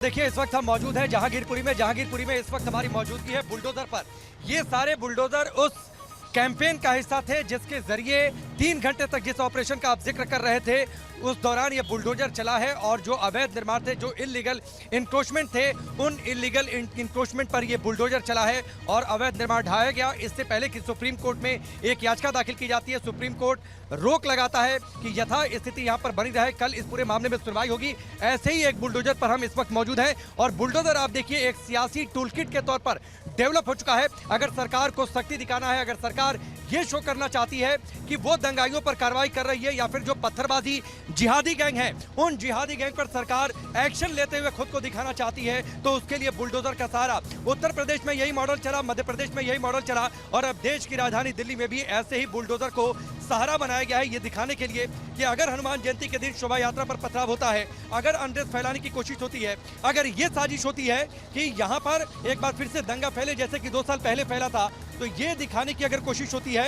देखिए इस वक्त हम मौजूद हैं जहांगीरपुरी में इस वक्त हमारी मौजूदगी है बुलडोजर पर। ये सारे बुलडोजर उस कैंपेन का हिस्सा थे जिसके जरिए 3 घंटे तक जिस ऑपरेशन का आप जिक्र कर रहे थे उस दौरान ये बुलडोजर चला है और जो अवैध निर्माण थे, जो इलीगल इंक्रोचमेंट थे, उन इलीगल इंक्रोचमेंट पर ये बुलडोजर चला है और अवैध निर्माण ढाया गया। इससे पहले कि सुप्रीम कोर्ट में एक याचिका दाखिल की जाती है, सुप्रीम कोर्ट रोक लगाता है कि यथा स्थिति यहाँ पर बनी रहे, कल इस पूरे मामले में सुनवाई होगी। ऐसे ही एक बुलडोजर पर हम इस वक्त मौजूद हैं और बुलडोजर आप देखिए एक सियासी टूलकिट के तौर पर डेवलप हो चुका है। अगर सरकार को सख्ती दिखाना है, अगर सरकार ये शो करना चाहती है कि वो दंगाइयों पर कार्रवाई कर रही है या फिर जो पत्थरबाजी जिहादी गैंग है, उन जिहादी गैंग पर सरकार एक्शन लेते हुए खुद को दिखाना चाहती है, तो उसके लिए बुलडोजर का सहारा। उत्तर प्रदेश में यही मॉडल चला, मध्य प्रदेश में यही मॉडल चला और अब देश की राजधानी दिल्ली में भी ऐसे ही बुलडोजर को सहारा बनाया गया है, ये दिखाने के लिए कि अगर हनुमान जयंती के दिन शोभा यात्रा पर पथराव होता है, अगर अनरेस्ट फैलाने की कोशिश होती है, अगर ये साजिश होती है कि यहाँ पर एक बार फिर से दंगा फैले जैसे कि 2 साल पहले फैला था, तो ये दिखाने की अगर कोशिश होती है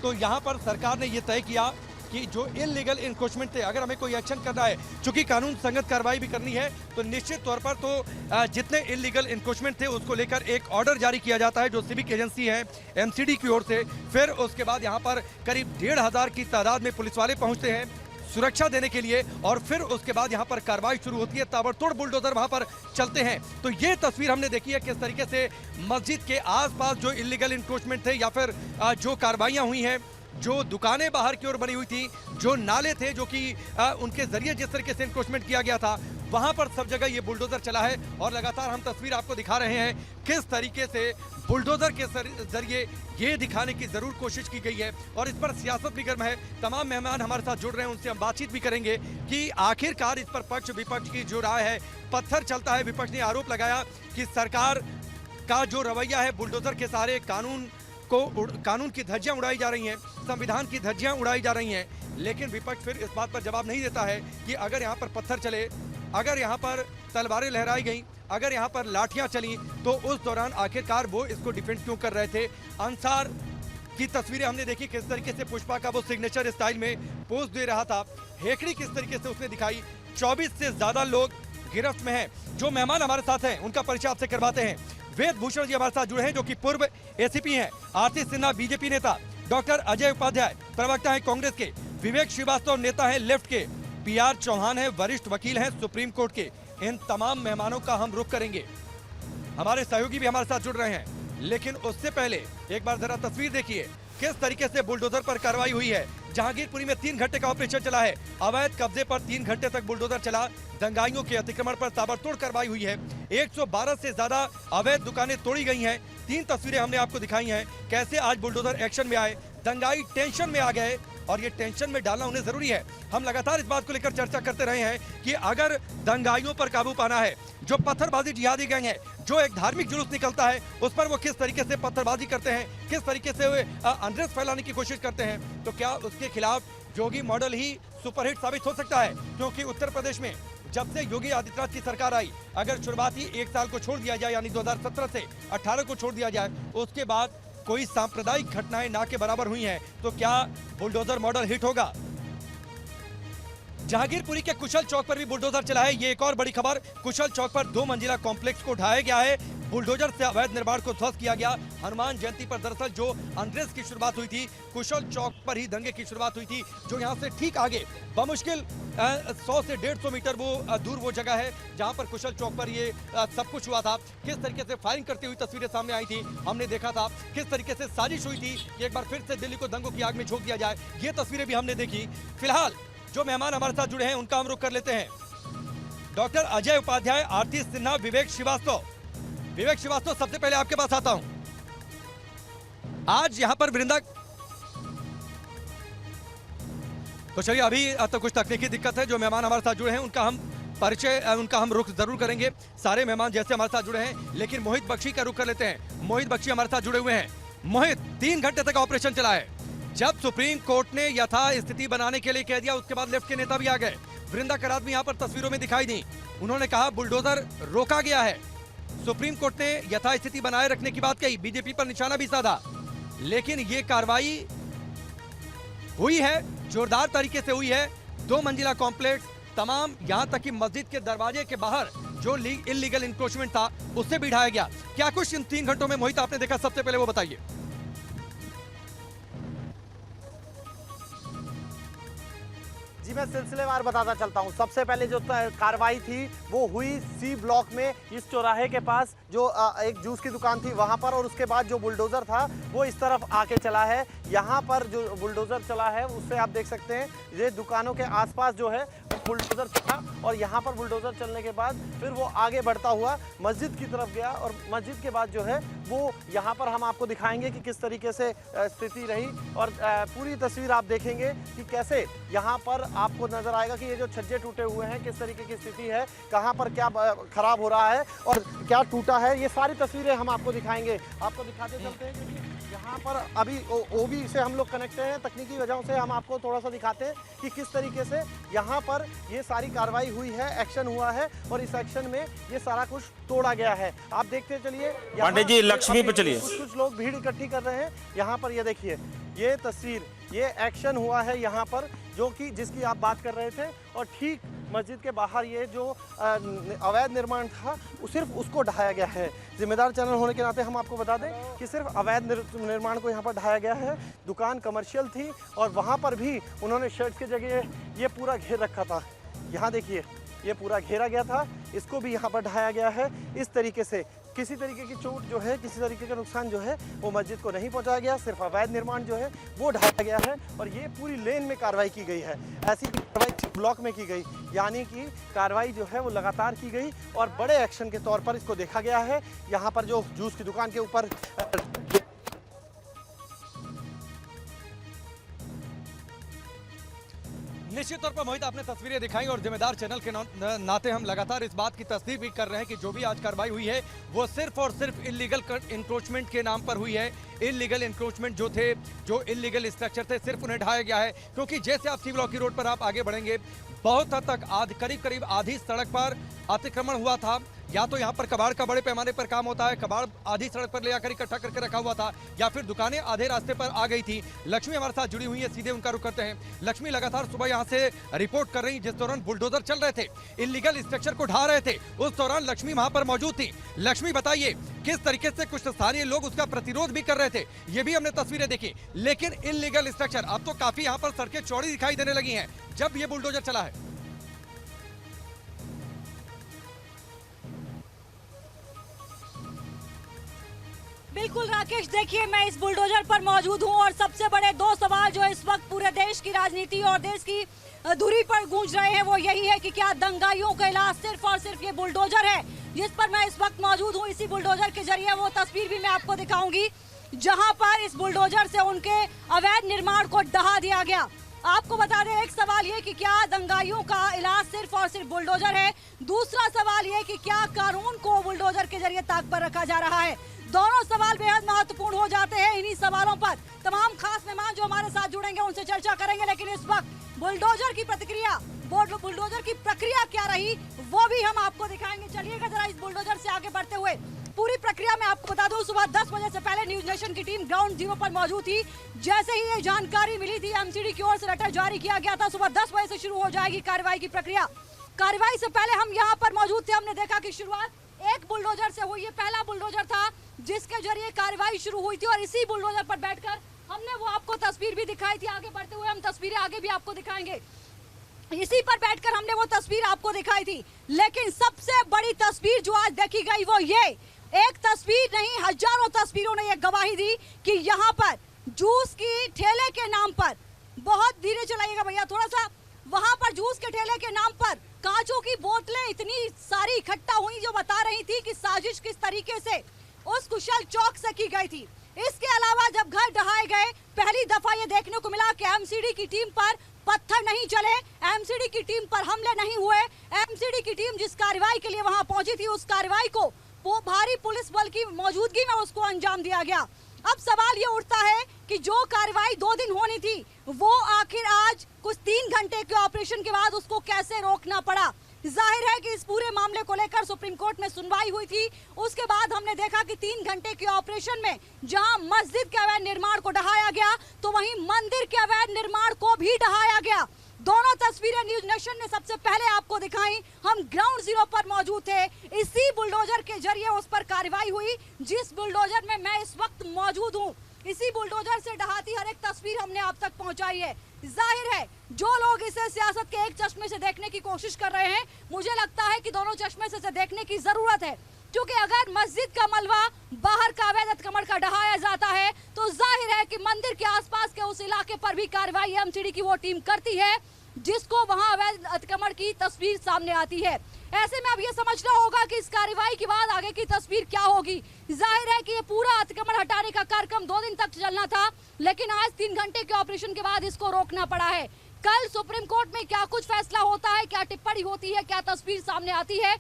तो यहाँ पर सरकार ने ये तय किया कि जो इलीगल इंक्रोचमेंट थे, अगर हमें कोई एक्शन करना है, चूंकि कानून संगत कार्रवाई भी करनी है, तो निश्चित तौर पर तो जितने इलीगल इंक्रोचमेंट थे उसको लेकर एक ऑर्डर जारी किया जाता है जो सिविक एजेंसी है एमसीडी की ओर से। फिर उसके बाद यहाँ पर करीब 1,500 की तादाद में पुलिस वाले पहुंचते हैं सुरक्षा देने के लिए और फिर उसके बाद यहाँ पर कार्रवाई शुरू होती है, ताबड़तोड़ बुलडोजर वहाँ पर चलते हैं। तो ये तस्वीर हमने देखी है किस तरीके से मस्जिद के आसपास जो इलीगल इंक्रोचमेंट थे या फिर जो कार्रवाइयाँ हुई हैं, जो दुकानें बाहर की ओर बनी हुई थी, जो नाले थे जो कि उनके जरिए जिस तरीके से इंक्रोचमेंट किया गया था, वहां पर सब जगह ये बुलडोजर चला है और लगातार हम तस्वीर आपको दिखा रहे हैं किस तरीके से बुलडोजर के जरिए ये दिखाने की जरूर कोशिश की गई है और इस पर सियासत भी गर्म है। तमाम मेहमान हमारे साथ जुड़ रहे हैं, उनसे हम बातचीत भी करेंगे कि आखिरकार इस पर पक्ष विपक्ष की जो राय है। पत्थर चलता है, विपक्ष ने आरोप लगाया कि सरकार का जो रवैया है बुलडोजर के सहारे कानून की धज्जियां उड़ाई जा रही हैं, संविधान की धज्जियां उड़ाई जा रही हैं, लेकिन विपक्ष फिर इस बात पर जवाब नहीं देता है कि अगर यहाँ पर पत्थर चले, अगर यहाँ पर तलवारें लहराई गई, अगर यहाँ पर लाठियां चली, तो उस दौरान आखिरकार वो इसको डिफेंड क्यों कर रहे थे। अंसार की तस्वीरें हमने देखी किस तरीके से पुष्पा का वो सिग्नेचर स्टाइल में पोज दे रहा था, हेकड़ी किस तरीके से उसने दिखाई। 24 से ज्यादा लोग गिरफ्त में हैं। जो मेहमान हमारे साथ हैं उनका परिचय आपसे करवाते हैं। वेद भूषण जी हमारे साथ जुड़े हैं जो कि पूर्व एसीपी हैं, आरती सिन्हा बीजेपी नेता, डॉक्टर अजय उपाध्याय प्रवक्ता है कांग्रेस के, विवेक श्रीवास्तव नेता है लेफ्ट के, पीआर चौहान है वरिष्ठ वकील हैं सुप्रीम कोर्ट के। इन तमाम मेहमानों का हम रुख करेंगे, हमारे सहयोगी भी हमारे साथ जुड़ रहे हैं, लेकिन उससे पहले एक बार जरा तस्वीर देखिए किस तरीके से बुलडोजर पर कार्रवाई हुई है। जहांगीरपुरी में 3 घंटे का ऑपरेशन चला है, अवैध कब्जे पर 3 घंटे तक बुलडोजर चला, दंगाइयों के अतिक्रमण पर ताबड़तोड़ कार्रवाई हुई है, 112 से ज्यादा अवैध दुकानें तोड़ी गई हैं। 3 तस्वीरें हमने आपको दिखाई हैं कैसे आज बुलडोजर एक्शन में आए, दंगाई टेंशन में आ गए और ये टेंशन में डालना उन्हें जरूरी है। हम लगातार इस बात को लेकर चर्चा करते रहे हैं कि अगर दंगाइयों पर काबू पाना है, जो पत्थरबाजी जिहादी गैंग है, जो एक धार्मिक जुलूस निकलता है उस पर वो किस तरीके से पत्थरबाजी करते हैं, किस तरीके से वे अनरेस्ट फैलाने की कोशिश करते हैं, तो क्या उसके खिलाफ योगी मॉडल ही सुपरहिट साबित हो सकता है। क्योंकि उत्तर प्रदेश में जब से योगी आदित्यनाथ की सरकार आई, अगर शुरुआती 1 साल को छोड़ दिया जाए यानी 2017 से 18 को छोड़ दिया जाए, उसके बाद कोई सांप्रदायिक घटनाएं ना के बराबर हुई हैं, तो क्या बुलडोजर मॉडल हिट होगा। जहांगीरपुरी के कुशल चौक पर भी बुलडोजर चला है। ये एक और बड़ी खबर, कुशल चौक पर 2 मंजिला कॉम्प्लेक्स को ढाया गया है, बुलडोजर से अवैध निर्माण को ध्वस्त किया गया। हनुमान जयंती पर दरअसल जो अनरेस्ट की शुरुआत हुई थी, कुशल चौक पर ही दंगे की शुरुआत हुई थी, जो यहाँ से ठीक आगे बमुश्किल 100 से 150 मीटर वो दूर वो जगह है जहाँ पर कुशल चौक पर ये सब कुछ हुआ था। किस तरीके से फायरिंग करती हुई तस्वीरें सामने आई थी, हमने देखा था किस तरीके से साजिश हुई थी कि एक बार फिर से दिल्ली को दंगों की आग में झोंक दिया जाए, ये तस्वीरें भी हमने देखी। फिलहाल जो मेहमान हमारे साथ जुड़े हैं उनका हम रुख कर लेते हैं। डॉक्टर अजय उपाध्याय, आरती सिन्हा, विवेक श्रीवास्तव। विवेक श्रीवास्तव, सबसे पहले आपके पास आता हूं। आज यहां पर वृंदा, तो चलिए अभी तो कुछ तकनीकी दिक्कत है, जो मेहमान हमारे साथ जुड़े हैं उनका हम परिचय, उनका हम रुख जरूर करेंगे। सारे मेहमान जैसे हमारे साथ जुड़े हैं, लेकिन मोहित बख्शी का रुख कर लेते हैं। मोहित बख्शी हमारे साथ जुड़े हुए हैं। मोहित, 3 घंटे तक ऑपरेशन चला है, जब सुप्रीम कोर्ट ने यथा स्थिति बनाने के लिए कह दिया, उसके बाद लेफ्ट के नेता भी आ गए, वृंदा करात भी यहाँ पर तस्वीरों में दिखाई दी, उन्होंने कहा बुलडोजर रोका गया है। सुप्रीम कोर्ट ने यथास्थिति बनाए रखने की बात कही, बीजेपी पर निशाना भी साधा, लेकिन ये कार्रवाई हुई है, जोरदार तरीके से हुई है। 2 मंजिला कॉम्प्लेक्स, तमाम यहाँ तक कि मस्जिद के दरवाजे के बाहर जो इलीगल इंक्रोचमेंट था उससे भी ढाया गया। क्या कुछ इन 3 घंटों में मोहित आपने देखा, सबसे पहले वो बताइए। जी मैं सिलसिलेवार बताता चलता हूँ। सबसे पहले जो कार्रवाई थी वो हुई सी ब्लॉक में, इस चौराहे के पास जो एक जूस की दुकान थी वहाँ पर, और उसके बाद जो बुलडोज़र था वो इस तरफ आके चला है। यहाँ पर जो बुलडोज़र चला है उससे आप देख सकते हैं ये दुकानों के आसपास जो है बुलडोज़र चला, और यहाँ पर बुलडोज़र चलने के बाद फिर वो आगे बढ़ता हुआ मस्जिद की तरफ गया, और मस्जिद के बाद जो है वो यहाँ पर हम आपको दिखाएंगे कि किस तरीके से स्थिति रही, और पूरी तस्वीर आप देखेंगे कि कैसे यहाँ पर आपको नजर आएगा कि ये जो छज्जे टूटे हुए हैं किस तरीके की स्थिति है, कहाँ पर क्या खराब हो रहा है और क्या टूटा है, ये सारी तस्वीरें हम आपको दिखाएंगे। आपको दिखाते चलते हैं क्योंकि यहाँ पर अभी ओबी से हम लोग कनेक्टेड हैं, तकनीकी वजहों से हम आपको थोड़ा सा दिखाते हैं कि किस तरीके से यहाँ पर ये सारी कार्रवाई हुई है, एक्शन हुआ है, और इस एक्शन में ये सारा कुछ तोड़ा गया है। आप देखते चलिए पांडे जी, लक्ष्मी पे चलिए। कुछ लोग भीड़ इकट्ठी कर रहे हैं यहाँ पर। ये देखिए ये तस्वीर, ये एक्शन हुआ है यहाँ पर जो कि जिसकी आप बात कर रहे थे, और ठीक मस्जिद के बाहर ये जो अवैध निर्माण था सिर्फ उसको ढाया गया है। जिम्मेदार चैनल होने के नाते हम आपको बता दें कि सिर्फ अवैध निर्माण को यहाँ पर ढाया गया है। दुकान कमर्शियल थी और वहाँ पर भी उन्होंने शर्ट्स की जगह ये पूरा घेर रखा था। यहाँ देखिए ये पूरा घेरा गया था, इसको भी यहाँ पर ढाया गया है। इस तरीके से किसी तरीके की चोट जो है, किसी तरीके का नुकसान जो है वो मस्जिद को नहीं पहुंचाया गया, सिर्फ अवैध निर्माण जो है वो ढाया गया है, और ये पूरी लेन में कार्रवाई की गई है। ऐसी कार्रवाई ब्लॉक में की गई, यानी कि कार्रवाई जो है वो लगातार की गई और बड़े एक्शन के तौर पर इसको देखा गया है। यहाँ पर जो जूस की दुकान के ऊपर निश्चित तौर पर मोहित आपने तस्वीरें दिखाई, और जिम्मेदार चैनल के नाते हम लगातार इस बात की तस्दीक भी कर रहे हैं कि जो भी आज कार्रवाई हुई है वो सिर्फ और सिर्फ इलीगल इंक्रोचमेंट के नाम पर हुई है। इलीगल इंक्रोचमेंट जो थे, जो इलीगल स्ट्रक्चर थे, सिर्फ उन्हें ढाया गया है। क्योंकि जैसे आप सी ब्लॉक की रोड पर आप आगे बढ़ेंगे, बहुत हद तक करीब आधी सड़क पर अतिक्रमण हुआ था। या तो यहाँ पर कबाड़ का बड़े पैमाने पर काम होता है, कबाड़ आधी सड़क पर ले जाकर इकट्ठा करके रखा हुआ था, या फिर दुकानें आधे रास्ते पर आ गई थी। लक्ष्मी हमारे साथ जुड़ी हुई है, सीधे उनका रुख करते हैं। लक्ष्मी लगातार सुबह यहाँ से रिपोर्ट कर रही, जिस दौरान बुलडोजर चल रहे थे, इलीगल स्ट्रक्चर को ढा रहे थे, उस दौरान लक्ष्मी वहां पर मौजूद थी। लक्ष्मी बताइए किस तरीके से कुछ स्थानीय लोग उसका प्रतिरोध भी कर रहे थे, ये भी हमने तस्वीरें देखी। लेकिन इलीगल स्ट्रक्चर अब तो काफी यहाँ पर सड़कें चौड़ी दिखाई देने लगी हैं जब ये बुलडोजर चला है। बिल्कुल राकेश, देखिए मैं इस बुलडोजर पर मौजूद हूं और सबसे बड़े दो सवाल जो इस वक्त पूरे देश की राजनीति और देश की धुरी पर गूंज रहे हैं वो यही है कि क्या दंगाइयों का इलाज सिर्फ और सिर्फ ये बुलडोजर है जिस पर मैं इस वक्त मौजूद हूं। इसी बुलडोजर के जरिए वो तस्वीर भी मैं आपको दिखाऊंगी जहां पर इस बुलडोजर से उनके अवैध निर्माण को ढहा दिया गया। आपको बता दें, एक सवाल ये कि क्या दंगाइयों का इलाज सिर्फ और सिर्फ बुलडोजर है, दूसरा सवाल ये कि क्या कानून को बुलडोजर के जरिए ताक पर रखा जा रहा है। दोनों सवाल बेहद महत्वपूर्ण हो जाते हैं। इन्हीं सवालों पर तमाम खास मेहमान जो हमारे साथ जुड़ेंगे उनसे चर्चा करेंगे, लेकिन इस वक्त बुलडोजर की प्रतिक्रिया, बुलडोजर की प्रक्रिया क्या रही वो भी हम आपको दिखाएंगे। चलिएगा जरा इस बुलडोजर से आगे बढ़ते हुए पूरी प्रक्रिया में आपको बता दूं, सुबह 10 बजे से पहले न्यूज नेशन की टीम ग्राउंड जीरो पर मौजूद थी। जैसे ही ये जानकारी मिली थी, एमसीडी की ओर से लेटर जारी किया गया था, सुबह 10 बजे से शुरू हो जाएगी कार्रवाई की प्रक्रिया। कार्रवाई से पहले हम यहाँ पर मौजूद थे, हमने देखा कि शुरुआत एक बुलडोजर से हुई। ये पहला बुलडोजर था जिसके जरिए कार्रवाई शुरू हुई थी, और इसी बुलडोजर पर बैठकर हमने वो आपको तस्वीर भी दिखाई थी। आगे बढ़ते हुए हम तस्वीरें आगे भी आपको दिखाएंगे। इसी पर बैठकर हमने वो तस्वीर आपको दिखाई थी, लेकिन सबसे बड़ी तस्वीर जो आज देखी गई वो ये, एक तस्वीर नहीं हजारों तस्वीरों ने ये गवाही दी कि यहाँ पर जूस की ठेले के नाम पर, बहुत धीरे चलाइएगा भैया थोड़ा सा, वहां पर जूस के ठेले के नाम पर कांचों की बोतलें इतनी सारी इकट्ठा हुई जो बता रही थी कि साजिश किस तरीके से उस कुशल चौक से की गई थी। इसके अलावा जब घर ढहाए गए, पहली दफा ये देखने को मिला कि एमसीडी की टीम पर पत्थर नहीं चले, एमसीडी की टीम पर हमले नहीं हुए। एमसीडी की टीम जिस कार्रवाई के लिए वहां पहुंची थी, उस कार्रवाई को वो भारी पुलिस बल की मौजूदगी में उसको अंजाम दिया गया। अब सवाल ये उठता है कि जो कार्रवाई 2 दिन होनी थी वो आखिर आज कुछ 3 घंटे के ऑपरेशन के बाद उसको कैसे रोकना पड़ा। जाहिर है कि इस पूरे मामले को लेकर सुप्रीम कोर्ट में सुनवाई हुई थी। उसके बाद हमने देखा कि 3 घंटे के ऑपरेशन में जहां मस्जिद के अवैध निर्माण को ढहाया गया, तो वहीं मंदिर के अवैध निर्माण को भी ढहाया गया। दोनों तस्वीरें न्यूज नेशन ने सबसे पहले आपको दिखाई। हम ग्राउंड जीरो पर मौजूद थे। इसी बुलडोजर के जरिए उस पर कार्रवाई हुई जिस बुलडोजर में मैं इस वक्त मौजूद हूँ। इसी बुलडोजर से ढहाती हर एक तस्वीर हमने आप तक पहुंचाई है। जाहिर है जो लोग इसे सियासत के एक चश्मे से देखने की कोशिश कर रहे हैं, मुझे लगता है कि दोनों चश्मे से देखने की जरूरत है, क्योंकि अगर मस्जिद का मलबा बाहर का अवैध अतिक्रमण का ढहाया जाता है तो जाहिर है कि मंदिर के आसपास के उस इलाके पर भी कार्रवाई एमसीडी की वो टीम करती है जिसको वहां अवैध अतिक्रमण की तस्वीर सामने आती है। ऐसे में अब ये समझना होगा कि इस कार्रवाई के बाद आगे की तस्वीर क्या होगी। जाहिर है कि ये पूरा अतिक्रमण हटाने का कार्यक्रम 2 दिन तक चलना था, लेकिन आज 3 घंटे के ऑपरेशन के बाद इसको रोकना पड़ा है। कल सुप्रीम कोर्ट में क्या कुछ फैसला होता है, क्या टिप्पणी होती है, क्या तस्वीर सामने आती है,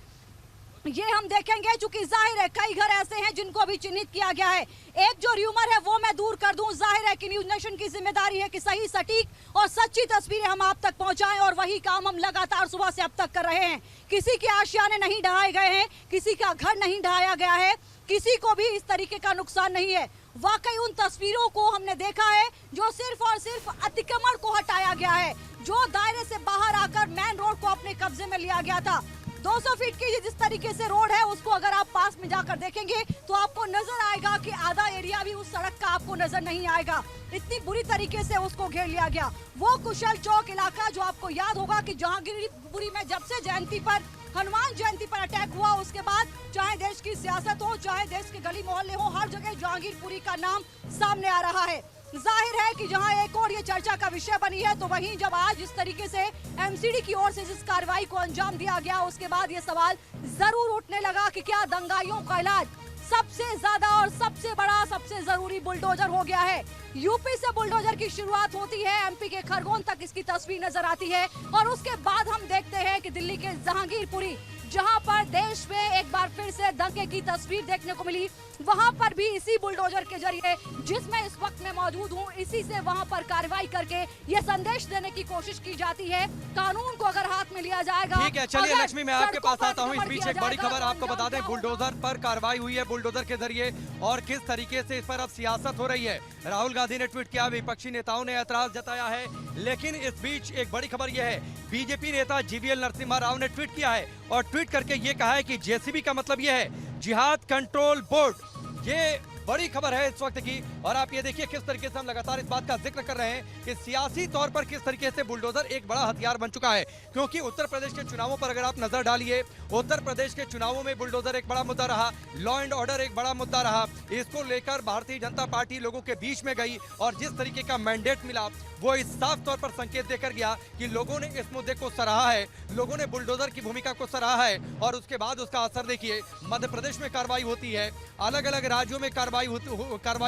ये हम देखेंगे। चूंकि जाहिर है कई घर ऐसे हैं जिनको अभी चिन्हित किया गया है। एक जो र्यूमर है वो मैं दूर कर दूं। जाहिर है कि न्यूज नेशन की जिम्मेदारी है कि सही, सटीक और सच्ची तस्वीरें हम आप तक पहुंचाएं, और वही काम हम लगातार सुबह से अब तक कर रहे हैं। किसी के आशियाने नहीं ढहाए गए हैं, किसी का घर नहीं ढहाया गया है, किसी को भी इस तरीके का नुकसान नहीं है। वाकई उन तस्वीरों को हमने देखा है जो सिर्फ और सिर्फ अतिक्रमण को हटाया गया है, जो दायरे से बाहर आकर मेन रोड को अपने कब्जे में लिया गया था। 200 फीट की जिस तरीके से रोड है उसको अगर आप पास में जाकर देखेंगे तो आपको नजर आएगा कि आधा एरिया भी उस सड़क का आपको नजर नहीं आएगा। इतनी बुरी तरीके से उसको घेर लिया गया। वो कुशल चौक इलाका जो आपको याद होगा कि जहांगीरपुरी में जब से जयंती पर, हनुमान जयंती पर अटैक हुआ, उसके बाद चाहे देश की सियासत हो, चाहे देश के गली मोहल्ले हो, हर जगह जहांगीरपुरी का नाम सामने आ रहा है। जाहिर है कि जहां एक और ये चर्चा का विषय बनी है, तो वहीं जब आज इस तरीके से एमसीडी की ओर से जिस कार्रवाई को अंजाम दिया गया, उसके बाद ये सवाल जरूर उठने लगा कि क्या दंगाइयों का इलाज सबसे ज्यादा और सबसे बड़ा, सबसे जरूरी बुलडोजर हो गया है। यूपी से बुलडोजर की शुरुआत होती है, एमपी के खरगोन तक इसकी तस्वीर नजर आती है, और उसके बाद हम देखते हैं कि दिल्ली के जहांगीरपुरी, जहां पर देश में एक बार फिर से दंगे की तस्वीर देखने को मिली, वहां पर भी इसी बुलडोजर के जरिए, जिसमें इस वक्त मैं मौजूद हूं, इसी से वहां पर कार्रवाई करके ये संदेश देने की कोशिश की जाती है, कानून को अगर हाथ में लिया जाएगा। ठीक है, चलिए लक्ष्मी, मैं आपके पास आता हूं। इस बीच एक बड़ी खबर आपको बता दें, बुलडोजर पर कार्रवाई हुई है, बुलडोजर के जरिए, और किस तरीके से इस पर अब सियासत हो रही है। राहुल गांधी ने ट्वीट किया, विपक्षी नेताओं ने ऐतराज जताया है, लेकिन इस बीच एक बड़ी खबर यह है, बीजेपी नेता जीवीएल नरसिम्हा राव ने ट्वीट किया है और ट्वीट करके ये कहा है कि जेसीबी का मतलब यह है जिहाद कंट्रोल बोर्ड। ये बड़ी खबर है इस वक्त की, और आप ये देखिए किस तरीके से हम लगातार इस बात का जिक्र कर रहे हैं कि सियासी तौर पर किस तरीके से बुलडोजर एक बड़ा हथियार बन चुका है। क्योंकि उत्तर प्रदेश के चुनावों पर अगर आप नजर डालिए, उत्तर प्रदेश के चुनावों में बुलडोजर एक बड़ा मुद्दा रहा, लॉ एंड ऑर्डर एक बड़ा मुद्दा रहा। इसको लेकर भारतीय जनता पार्टी लोगों के बीच में गई, और जिस तरीके का मैंडेट मिला वो इस साफ तौर पर संकेत देकर गया कि लोगों ने इस मुद्दे को सराहा है, लोगों ने बुलडोजर की भूमिका को सराहा है। और उसके बाद उसका असर देखिए, मध्य प्रदेश में कार्रवाई होती है, अलग अलग राज्यों में कार्रवाई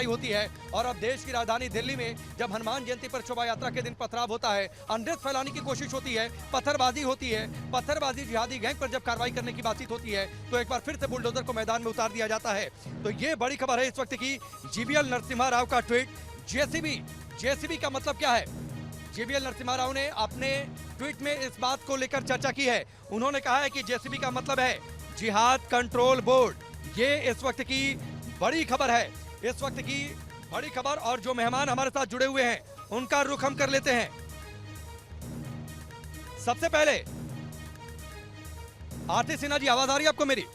होती है, और अब देश की राजधानी दिल्ली में जब हनुमान जयंती पर शोभा यात्रा के दिन पथराव होता है, अनरेस्ट फैलाने की कोशिश होती है, पत्थरबाजी होती है, पत्थरबाजी जिहादी गैंग पर जब कार्रवाई करने की बातचीत होती है, तो एक बार फिर से बुलडोजर को मैदान में उतार दिया जाता है। तो ये बड़ी खबर है इस वक्त की, जीवीएल नरसिम्हा राव का ट्वीट, जेसीबी का मतलब क्या है। जीवीएल नरसिम्हा राव ने अपने ट्वीट में इस बात को लेकर चर्चा की है। उन्होंने कहा है कि जेसीबी का मतलब है जिहाद कंट्रोल बोर्ड। ये इस वक्त की बड़ी खबर है, इस वक्त की बड़ी खबर। और जो मेहमान हमारे साथ जुड़े हुए हैं उनका रुख हम कर लेते हैं। सबसे पहले आरती सिन्हा जी, आवाज आ रही है आपको मेरी?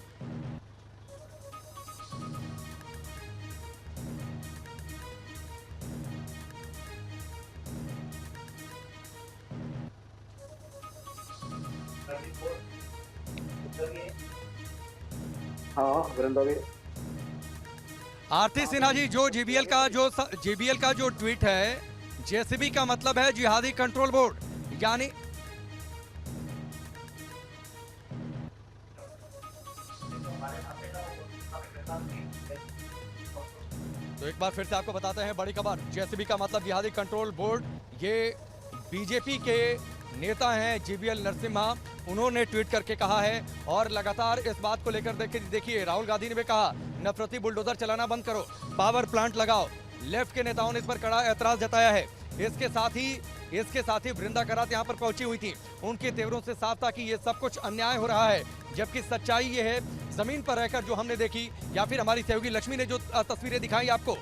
आरती सिन्हा जी, जो जीवीएल का जो ट्वीट है, जेसीबी का मतलब है जिहादी कंट्रोल बोर्ड, यानी तो एक बार फिर से आपको बताते हैं बड़ी खबर, जेसीबी का मतलब जिहादी कंट्रोल बोर्ड। ये बीजेपी के नेता हैं जीवीएल नरसिम्हा, उन्होंने ट्वीट करके कहा है, और लगातार इस बात को लेकर देखिए राहुल गांधी ने भी कहा नफरती बुलडोजर चलाना बंद करो, पावर प्लांट लगाओ। लेफ्ट के नेताओं ने इस पर कड़ा ऐतराज जताया है। इसके साथ ही वृंदा करात यहाँ पर पहुंची हुई थी। उनके तेवरों से साफ था कि ये सब कुछ अन्याय हो रहा है, जबकि सच्चाई ये है, जमीन पर रहकर जो हमने देखी, या फिर हमारी सहयोगी लक्ष्मी ने जो तस्वीरें दिखाई आपको,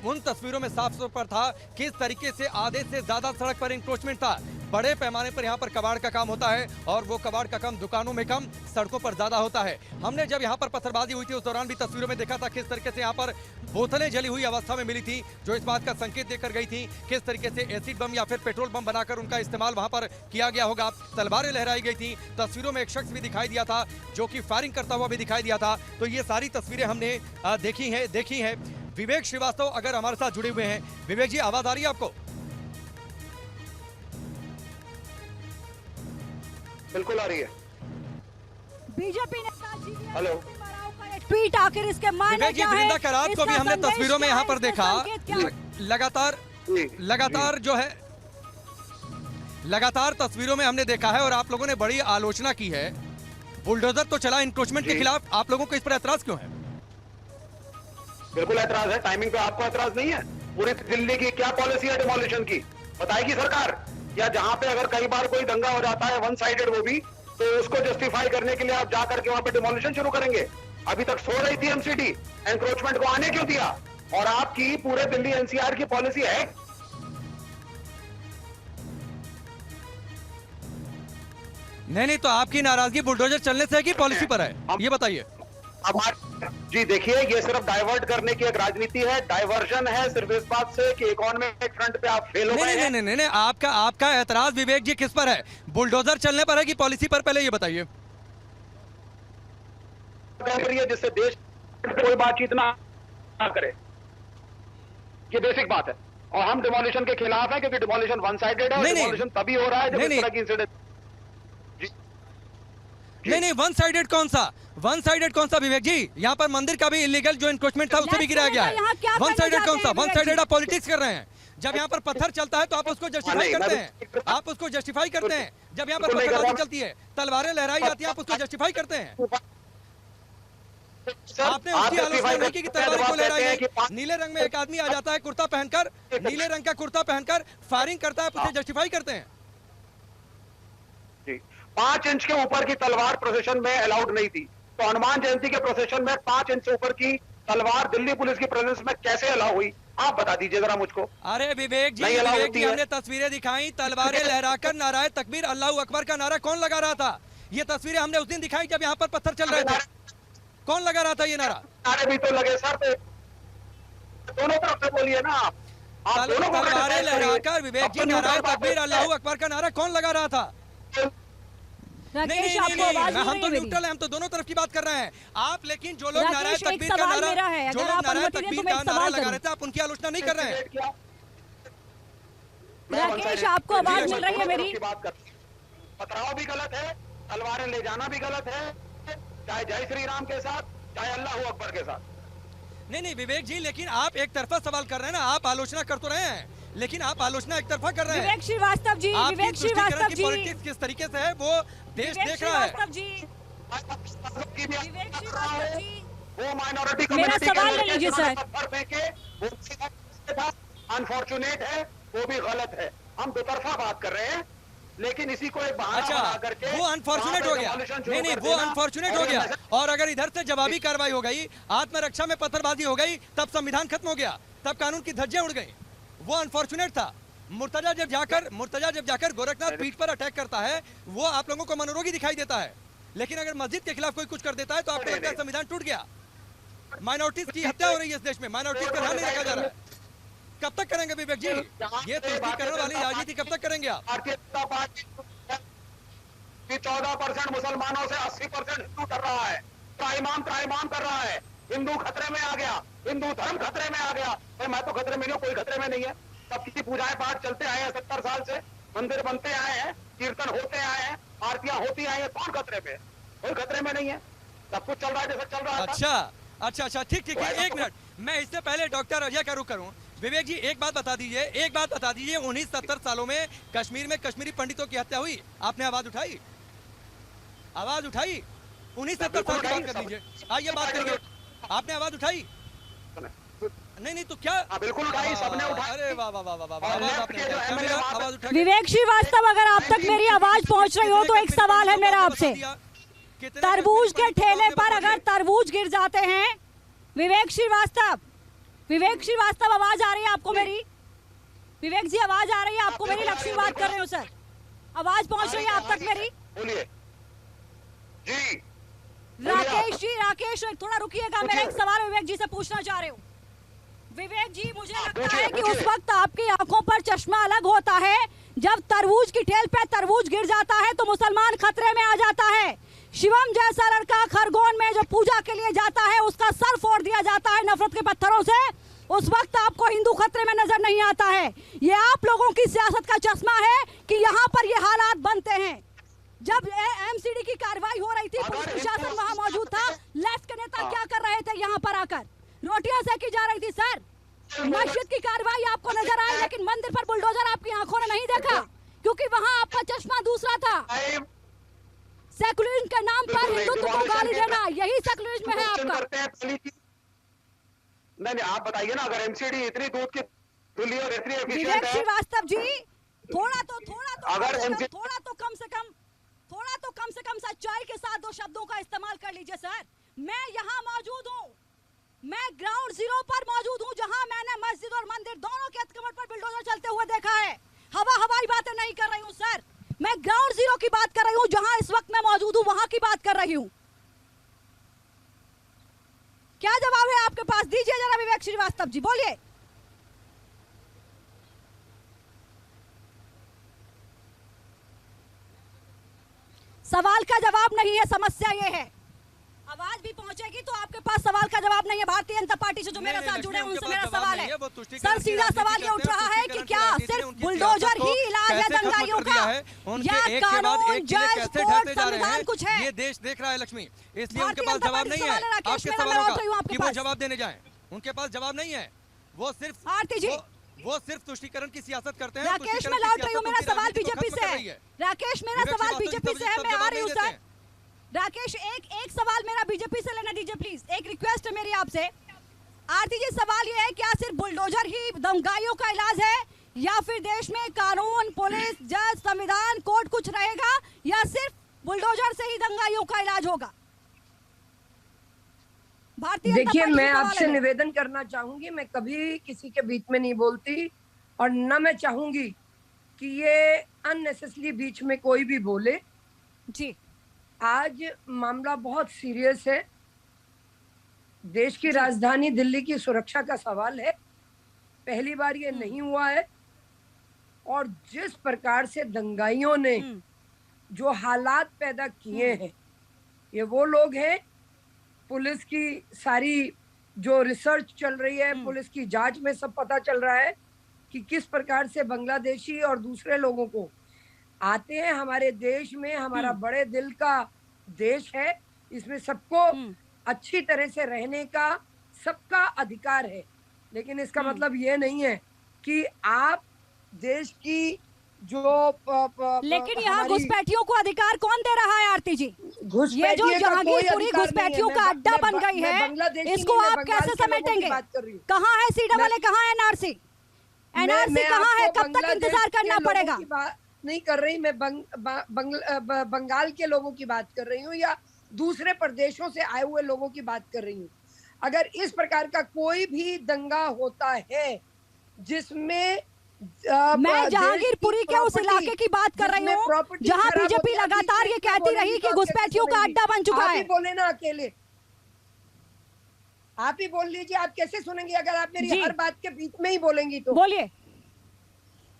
उन तस्वीरों में साफ तौर पर था किस तरीके से आधे से ज्यादा सड़क पर इंक्रोचमेंट था। बड़े पैमाने पर यहाँ पर कबाड़ का काम होता है और वो कबाड़ का काम दुकानों में कम, सड़कों पर ज्यादा होता है। हमने जब यहाँ पर पत्थरबाजी हुई थी उस दौरान भी तस्वीरों में देखा था किस तरीके से यहाँ पर बोतलें जली हुई अवस्था में मिली थी, जो इस बात का संकेत देकर गई थी किस तरीके से एसिड बम या फिर पेट्रोल बम बनाकर उनका इस्तेमाल वहां पर किया गया होगा। तलवारें लहराई गई थी। तस्वीरों में एक शख्स भी दिखाई दिया था जो कि फायरिंग करता हुआ भी दिखाई दिया था। तो ये सारी तस्वीरें हमने देखी हैं। विवेक श्रीवास्तव अगर हमारे साथ जुड़े हुए हैं। विवेक जी, आवाज आ रही है आपको? बिल्कुल आ रही है। बीजेपी नेता हेलो। ट्वीट आखिर इसके मायने विवेक जी, क्या है? वृंदा करात को भी हमने इसका तस्वीरों में संदेश यहाँ क्या पर है? देखा। इसका संकेत क्या है? लगातार जो है लगातार तस्वीरों में हमने देखा है और आप लोगों ने बड़ी आलोचना की है। बुलडोजर तो चला इंक्रोचमेंट के खिलाफ, आप लोगों को इस पर एतराज क्यों है? बिल्कुल एतराज है। टाइमिंग पे आपको एतराज नहीं है? पूरी दिल्ली की क्या पॉलिसी है डिमोलिशन की, बताएगी सरकार? या जहां पे अगर कई बार कोई दंगा हो जाता है वन साइडेड, वो भी तो उसको जस्टिफाई करने के लिए आप जाकर के वहां पे डिमोलिशन शुरू करेंगे? अभी तक सो रही थी एमसीडी, एनक्रोचमेंट को आने क्यों दिया? और आपकी पूरे दिल्ली एनसीआर की पॉलिसी है? नहीं, तो आपकी नाराजगी बुलडोजर चलने से है कि पॉलिसी पर है, ये बताइए। जी देखिए, ये सिर्फ डाइवर्ट करने की एक राजनीति है, डाइवर्जन है सिर्फ इस बात से कि इकोनॉमिक फ्रंट पे आप फेल हो गए हैं। नहीं, आपका एतराज विवेक जी किस पर है? बुलडोजर चलने पर है कि पॉलिसी पर? पहले ये बताइए। जिससे देश कोई बातचीत ना करे, ये बेसिक बात है। और हम डिमोलिशन के खिलाफ है क्योंकि डिमोलिशन वन साइडेड है। डिमोलिशन तभी हो रहा है जब इस तरह की इंसिडेंट। नहीं, वन साइडेड कौन सा विवेक जी? यहाँ पर मंदिर का भी इलीगल जो इंक्रोचमेंट था उसे भी गिराया गया है। वन साइडेड कौन सा? वन साइडेड आप पॉलिटिक्स कर रहे हैं। जब यहाँ पर पत्थर चलता है तो आप उसको जस्टिफाई करते हैं, जब यहाँ पर पत्थरबाजी चलती है, तलवारें लहराई जाती है, आप उसको जस्टिफाई करते हैं। आपने उसकी आलोचना नहीं की कि तलवार क्यों लहराई गई? नीले रंग में एक आदमी आ जाता है कुर्ता पहनकर, नीले रंग का कुर्ता पहनकर फायरिंग करता है, आप उसे जस्टिफाई करते हैं। 5 इंच के ऊपर की तलवार प्रोसेशन में अलाउड नहीं थी, तो हनुमान जयंती के प्रोसेशन में 5 इंच से ऊपर की तलवार दिल्ली पुलिस की प्रेजेंस में कैसे अलाउ हुई? आप बता दीजिए जरा मुझको। अरे विवेक जी, हमने तस्वीरें दिखाई, तलवारें लहराकर नाराए तकबीर अल्लाहू अकबर का नारा कौन लगा रहा था? ये तस्वीरें हमने उस दिन दिखाई जब यहाँ पर पत्थर चल रहे थे। कौन लगा रहा था ये नारा? नारे भी तो लगे सर, दोनों तरफ से बोलिए ना आप। तलवारें लहराकर विवेक जी नाराए तकबीर अल्लाहू अकबर का नारा कौन लगा रहा था? नहीं, हम तो न्यूट्रल हैं, हम तो दोनों तरफ की बात कर रहे हैं। आप लेकिन जो लोग नाराए तकबीर का नारा लगा रहे थे, आप उनकी आलोचना नहीं कर रहे हैं। राकेश, आपको आवाज मिल रही है मेरी? पथराव भी गलत है, तलवारें ले जाना भी गलत है, चाहे जय श्री राम के साथ, चाहे अल्लाह अकबर के साथ। नहीं विवेक जी, लेकिन आप एक तरफा सवाल कर रहे हैं ना। आप आलोचना कर तो रहे हैं, लेकिन आप आलोचना एक तरफा कर रहे हैं। विवेक श्रीवास्तव जी, पॉलिटिक्स किस तरीके से है वो देश देख रहा है। वो माइनॉरिटी मेरा सवाल ले लीजिए सर। अनफॉर्चुनेट है, वो भी गलत है। हम दो तरफा बात कर रहे हैं, लेकिन इसी को एक बहाना बना करके वो अनफॉर्चुनेट हो गया। नहीं, वो अनफॉर्चुनेट हो गया। और अगर इधर से जवाबी कार्रवाई हो गई, आत्मरक्षा में पत्थरबाजी हो गई, तब संविधान खत्म हो गया, तब कानून की धज्जियां उड़ गई। वो अनफॉर्चुनेट था। मुर्तजा जब जाकर गोरखनाथ पीठ पर अटैक करता है, वो आप लोगों को मनोरोगी दिखाई देता है। लेकिन अगर मस्जिद के खिलाफ कोई कुछ कर देता है तो आपको लगता है संविधान टूट गया। माइनॉरिटीज की हत्या हो रही है इस देश में, माइनॉरिटीज का ध्यान नहीं रखा जा रहा है। कब तक करेंगे विवेक जी ये तुष्टीकरण वाली राजनीति? कब तक करेंगे आप? भारतीय जनता पार्टी 14% मुसलमानों से 80% हिंदू कर रहा है, त्राइमाम कर रहा है। हिंदू खतरे में आ गया, हिंदू धर्म खतरे में आ गया। मैं तो खतरे में नहीं हूँ, कोई खतरे में नहीं है। सबकी पूजाएं पाठ चलते आए हैं 70 साल से, मंदिर बनते आए हैं, कीर्तन होते आए हैं, आरतियां होती आई हैं। कौन खतरे पे? कोई खतरे में नहीं है, सब कुछ चल रहा है जैसा चल रहा है। अच्छा, ठीक है। एक मिनट, मैं इससे पहले डॉक्टर अजय का रुख करूं। विवेक जी, एक बात बता दीजिए 1970 सालों में कश्मीर में कश्मीरी पंडितों की हत्या हुई, आपने आवाज उठाई? 1970 साल की बात कर लीजिए, आइए बात करिए। आपने आवाज उठाई? नहीं तो क्या? बिल्कुल उठाई, सबने उठाई। अरे वाह, आवाज उठा। विवेक श्रीवास्तव, अगर आप तक मेरी आवाज पहुंच रही हो तो एक सवाल है मेरा आपसे। तरबूज के ठेले पर अगर तरबूज गिर जाते हैं, विवेक श्रीवास्तव, विवेक श्रीवास्तव, आवाज आ रही है आपको मेरी? विवेक जी, आवाज आ रही है आपको मेरी? लक्ष्मी बात कर रहे हो सर, आवाज पहुंच रही है आप तक मेरी? बोलिए जी। राकेश थोड़ा रुकिएगा, मेरा एक सवाल विवेक जी से पूछना चाह रहे हूँ। विवेक जी, मुझे लगता है कि उस वक्त आपकी आंखों पर चश्मा अलग होता है जब तरबूज की ठेल पे तरबूज गिर जाता है तो मुसलमान खतरे में आ जाता है। शिवम जैसा लड़का खरगोन में जो पूजा के लिए जाता है उसका सर फोड़ दिया जाता है नफरत के पत्थरों से, उस वक्त आपको हिंदू खतरे में नजर नहीं आता है। ये आप लोगों की सियासत का चश्मा है कि यहाँ पर ये हालात बनते हैं। जब एमसीडी की कार्रवाई हो रही थी, पुलिस प्रशासन वहाँ मौजूद था, लेफ्ट के नेता क्या कर रहे थे? यहाँ पर आकर रोटियां सेकी जा रही थी सर। मस्जिद की कार्रवाई आपको नजर आई, लेकिन मंदिर पर बुलडोजर आपकी आंखों ने नहीं देखा, क्योंकि वहाँ आपका चश्मा दूसरा था। सेकुलरिज्म के नाम पर हिंदुत्व को गाली देना, यही सेकुलरिज्म है आपका। नहीं, आप बताइए ना, अगर एमसीडी इतनी दूध की धुली और इतनी एफिशिएंट विवेक है, श्रीवास्तव जी, थोड़ा तो कम से कम सच्चाई के साथ दो शब्दों का इस्तेमाल कर लीजिए सर। मैं यहाँ मौजूद हूँ, मैं ग्राउंड जीरो पर मौजूद हूँ, जहाँ मैंने मस्जिद और मंदिर दोनों के अतिक्रमण पर बुलडोजर चलते हुए देखा है। हवाई बातें नहीं कर रही हूँ सर, मैं ग्राउंड जीरो की बात कर रही हूँ, जहाँ इस वक्त मैं मौजूद हूँ वहाँ की बात कर रही हूँ। क्या जवाब है आपके पास? दीजिए जरा विवेक श्रीवास्तव जी, बोलिए। सवाल का जवाब नहीं है, समस्या ये है। आवाज भी पहुंचेगी तो आपके पास सवाल का जवाब नहीं है। भारतीय जनता पार्टी से जो मेरे साथ जुड़े हैं उनसे मेरा सवाल है सर, सीधा सवाल ये उठ रहा है कि क्या सिर्फ बुलडोजर ही इलाज है दंगाइयों का, या कानून, जज, कोर्ट, संविधान कुछ है? ये देश देख रहा है लक्ष्मी, इसलिए उनके पास जवाब नहीं है आपके सवालों का कि वो जवाब देने जाएं। उनके पास जवाब नहीं है, वो सिर्फ तुष्टीकरण की सियासत करते हैं। राकेश, मैं लौट रही हूँ, मेरा सवाल बीजेपी से है। राकेश, मेरा सवाल बीजेपी से है, मैं आ रही हूँ सर। राकेश, एक सवाल मेरा बीजेपी से लेना दीजिए प्लीज, एक रिक्वेस्ट है मेरी आपसे। आरती जी, सवाल ये है, क्या सिर्फ बुलडोजर ही दंगाइयों का इलाज है, या फिर देश में कानून, पुलिस, जज, संविधान, कोर्ट कुछ रहेगा, या सिर्फ बुलडोजर से ही दंगाइयों का इलाज होगा? देखिए, मैं आपसे निवेदन करना चाहूंगी, मैं कभी किसी के बीच में नहीं बोलती और न मैं चाहूंगी कि ये अननेसेसरी बीच में कोई भी बोले जी। आज मामला बहुत सीरियस है, देश की राजधानी दिल्ली की सुरक्षा का सवाल है, पहली बार ये नहीं हुआ है। और जिस प्रकार से दंगाइयों ने जो हालात पैदा किए हैं, ये वो लोग हैं, पुलिस की सारी जो रिसर्च चल रही है, पुलिस की जांच में सब पता चल रहा है कि किस प्रकार से बांग्लादेशी और दूसरे लोगों को आते हैं हमारे देश में। हमारा बड़े दिल का देश है, इसमें सबको अच्छी तरह से रहने का सबका अधिकार है, लेकिन इसका मतलब ये नहीं है कि आप देश की लेकिन यहाँ घुसपैठियों को अधिकार कौन दे रहा है आरती जी? ये जो जहांगीरपुरी घुसपैठियों का अड्डा बन गई है, इसको आप कैसे समेटेंगे? कहाँ है CAA, कहाँ है NRC कहाँ है? कब तक इंतजार करना पड़ेगा? नहीं कर रही मैं, बंगाल के लोगों की बात कर रही हूँ या दूसरे प्रदेशों से आए हुए लोगों की बात कर रही हूँ। अगर इस प्रकार का कोई भी दंगा होता है जिसमें मैं जहांगीरपुरी के उस इलाके की बात कर रही हूँ जहाँ बीजेपी लगातार ये कहती रही कि घुसपैठियों का अड्डा बन चुका है। आप ही बोले ना, अकेले आप ही बोल लीजिए, आप कैसे सुनेंगे अगर आप मेरी हर बात के बीच में ही बोलेंगी तो? बोलिए।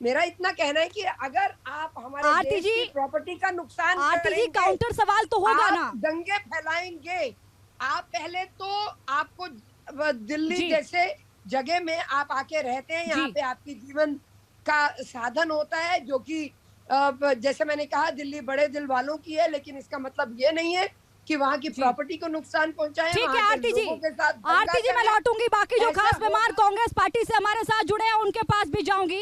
मेरा इतना कहना है कि अगर आप हमारे देश की प्रॉपर्टी का नुकसान करेंगे, काउंटर सवाल तो होगा ना, दंगे फैलाएंगे। आप पहले तो आपको दिल्ली जैसे जगह में आप आके रहते हैं, यहाँ पे आपकी जीवन का साधन होता है, जो कि जैसे मैंने कहा दिल्ली बड़े दिल वालों की है, लेकिन इसका मतलब ये नहीं है कि वहाँ की प्रॉपर्टी को नुकसान पहुंचाए। ठीक है आरती जी, मैं लौटूंगी, बाकी जो खास मेहमान कांग्रेस पार्टी से हमारे साथ जुड़े हैं उनके पास भी जाऊंगी।